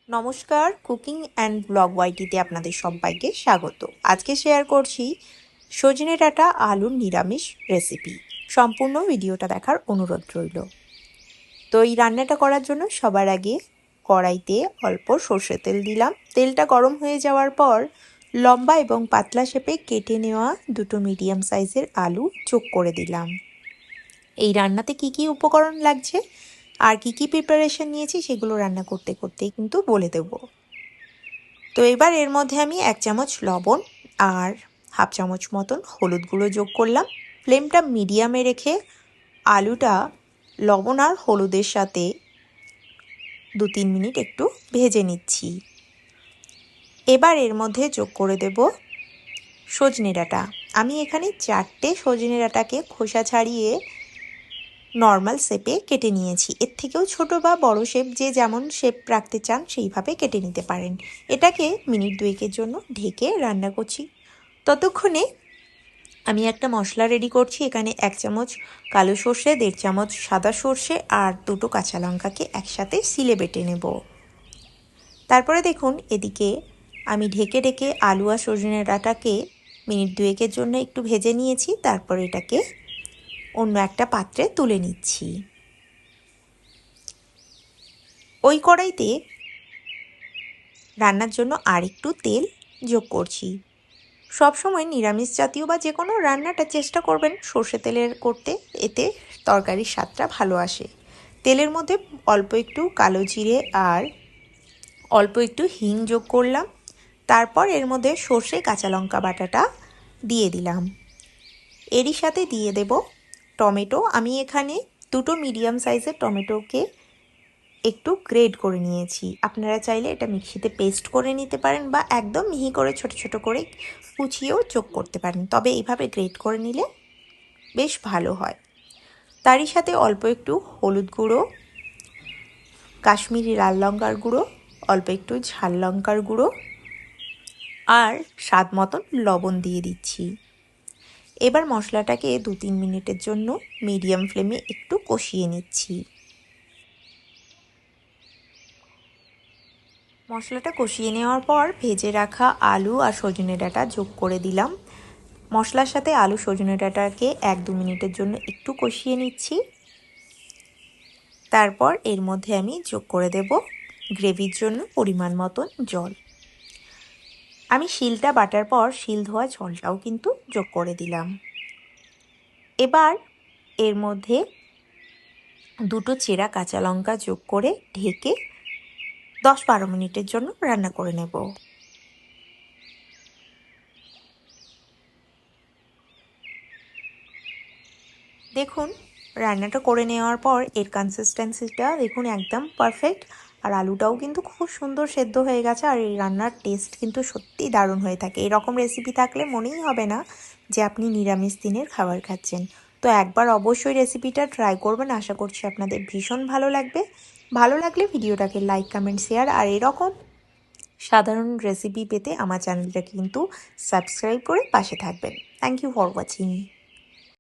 নমস্কার, cooking and blog ওয়াইটিতে আপনাদের সবাইকে স্বাগত। আজকে শেয়ার করছি সজনে ডাঁটা আলুর নিরামিষ রেসিপি। সম্পূর্ণ ভিডিওটা দেখার অনুরোধ রইল। তো এই রান্নাটা করার জন্য সবার আগে কড়াইতে অল্প সর্ষের তেল দিলাম। তেলটা গরম হয়ে যাওয়ার পর লম্বা এবং পাতলা শেপে কেটে নেওয়া দুটো মিডিয়াম সাইজের আলু যোগ করে দিলাম। এই রান্নাতে কি কি উপকরণ লাগছে আর কি কি প্রিপারেশন নিয়েছি সেগুলো রান্না করতে করতেই কিন্তু বলে দেব। তো এবার এর মধ্যে আমি 1 চামচ লবণ আর হাফ চামচ মতন হলুদ গুঁড়ো যোগ করলাম। ফ্লেমটা মিডিয়ামে রেখে আলুটা লবণ আর হলুদের সাথে 2-3 মিনিট একটু ভেজে নিচ্ছি। এবার এর মধ্যে যোগ করে দেব সজনে ডাঁটা। আমি এখানে 4টে সজনে ডাঁটাকে খোসা ছাড়িয়ে নর্মাল শেপে কেটে নিয়েছি। এর থেকেও ছোট বা বড় শেপ যে যেমন শেপ রাখতে চান সেইভাবে কেটে নিতে পারেন। এটাকে মিনিট 2-এর জন্য ঢেকে রান্না করছি। ততক্ষণে আমি একটা মশলা রেডি করছি। এখানে 1 চামচ কালো সর্ষে, 1.5 চামচ সাদা সর্ষে আর 2টো কাঁচা লঙ্কাকে একসাথে শিলে বেটে নেব। তারপরে দেখুন এদিকে আমি ঢেকে ঢেকে আলু আর সজনে ডাঁটাকে মিনিট 2-এর জন্য একটু ভেজে নিয়েছি। তারপর এটাকে অন্য একটা পাত্রে তুলে নিচ্ছি। ওই কড়াইতে রান্নার জন্য আরেকটু তেল যোগ করছি। সবসময় নিরামিষ জাতীয় বা যে কোনো রান্নাটা চেষ্টা করবেন সর্ষে তেলের করতে, এতে তরকারির স্বাদটা ভালো আসে। তেলের মধ্যে অল্প একটু কালো জিরে আর অল্প একটু হিং যোগ করলাম। তারপর এর মধ্যে সর্ষে কাঁচা লঙ্কা বাটাটা দিয়ে দিলাম। এরই সাথে দিয়ে দেব টমেটো। আমি এখানে 2টো মিডিয়াম সাইজের টমেটোকে একটু গ্রেড করে নিয়েছি। আপনারা চাইলে এটা মিক্সিতে পেস্ট করে নিতে পারেন বা একদম মিহি করে ছোট ছোট করে কুচিয়েও যোগ করতে পারেন, তবে এইভাবে গ্রেড করে নিলে বেশ ভালো হয়। তারই সাথে অল্প একটু হলুদ গুঁড়ো, কাশ্মীরি লাল লঙ্কার গুঁড়ো, অল্প একটু ঝাল লঙ্কার গুঁড়ো আর স্বাদ মতন লবণ দিয়ে দিচ্ছি। এবার মশলাটাকে 2-3 মিনিটের জন্য মিডিয়াম ফ্লেমে একটু কষিয়ে নিচ্ছি। মশলাটা কষিয়ে নেওয়ার পর ভেজে রাখা আলু আর সজনে ডাঁটা যোগ করে দিলাম। মশলার সাথে আলু সজনে ডাঁটাকে 1-2 মিনিটের জন্য একটু কষিয়ে নিচ্ছি। তারপর এর মধ্যে আমি যোগ করে দেব গ্রেভির জন্য পরিমাণ মতন জল। আমি শিলটা বাটার পর শিল ধোয়া জলটাও কিন্তু যোগ করে দিলাম। এবার এর মধ্যে 2টো চেরা কাঁচা লঙ্কা যোগ করে ঢেকে 10-12 মিনিটের জন্য রান্না করে নেব। দেখুন রান্নাটা করে নেওয়ার পর এর কনসিস্টেন্সিটা দেখুন একদম পারফেক্ট, আর আলুটাও কিন্তু খুব সুন্দর সেদ্ধ হয়ে গেছে। আর এই রান্নার টেস্ট কিন্তু সত্যিই দারুণ হয়ে থাকে। এরকম রেসিপি থাকলে মনেই হবে না যে আপনি নিরামিষ দিনের খাবার খাচ্ছেন। তো একবার অবশ্যই রেসিপিটা ট্রাই করবেন, আশা করছি আপনাদের ভীষণ ভালো লাগবে। ভালো লাগলে ভিডিওটাকে লাইক, কমেন্ট, শেয়ার আর এরকম সাধারণ রেসিপি পেতে আমার চ্যানেলটা কিন্তু সাবস্ক্রাইব করে পাশে থাকবেন। Thank you for watching.